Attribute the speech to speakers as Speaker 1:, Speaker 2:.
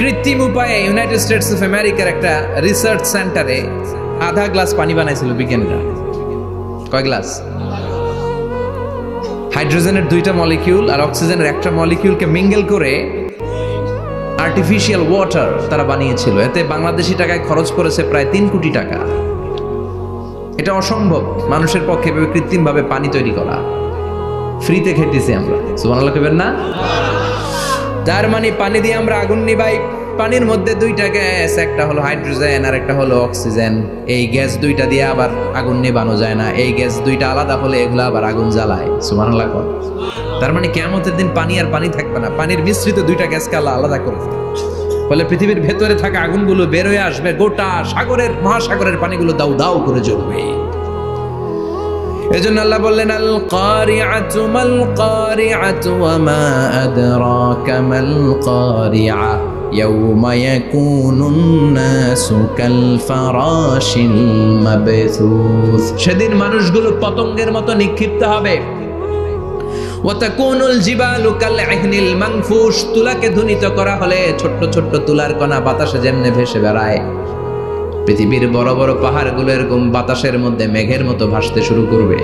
Speaker 1: কৃত্রিম উপায়ে United states of আমেরিকার একটা রিসার্চ সেন্টারে আধা গ্লাস পানি বানাইছিল বিজ্ঞানীরা। কয় গ্লাস? হাইড্রোজেনের দুইটা মলিকিউল আর অক্সিজেনের একটা মলিকিউলকে মিঙ্গেল করে আর্টিফিশিয়াল ওয়াটার তারা বানিয়েছিল। এতে বাংলাদেশি টাকায় খরচ করেছে প্রায় 3 কোটি টাকা। এটা অসম্ভব মানুষের পক্ষে কৃত্রিমভাবে পানি তৈরি করা। ফ্রিতে খেতেছি আমরা, সুবহানাল্লাহ কইবেন না? তার মানে পানি দিয়ে আমরা আগুন নিভাই। পানির মধ্যে দুইটা গ্যাস, একটা হলো হাইড্রোজেন আর একটা হলো অক্সিজেন। এই গ্যাস দুইটা দিয়ে আবার আগুন নেভানো যায় না। এই গ্যাস দুইটা আলাদা হলে এগুলো আবার আগুন জ্বালায়। সুবহানাল্লাহ। তার মানে কিয়ামতের দিন পানি আর পানি থাকবে না, পানির মিশ্রিত দুইটা গ্যাসকে আল্লাহ আলাদা করে দেবে। ফলে পৃথিবীর ভেতরে থাকা আগুনগুলো বের হয়ে আসবে, গোটা সাগরের মহাসাগরের পানিগুলো দাউ দাউ করে জ্বলবে। এজন্য আল্লাহ বললেন, আল কারিআতু মাল কারিআতু ওয়া মা আদরাকা মাল কারিআ ইয়াউমা ইয়াকুনুন নাসু কাল ফারাশিল মাবথুস। সেদিন মানুষগুলো পতঙ্গের মতো নিক্ষিপ্ত হবে। ওয়া তাকুনুল জিবালু কাল ইহনিল মানফুশ। তুলাকে ধ্বনিত করা হলে ছোট্ট ছোট্ট তুলার কণা বাতাসে যেমনে ভেসে বেড়ায়, পৃথিবীর বড় বড় পাহাড়গুলো এরকম বাতাসের মধ্যে মেঘের মতো ভাসতে শুরু করবে।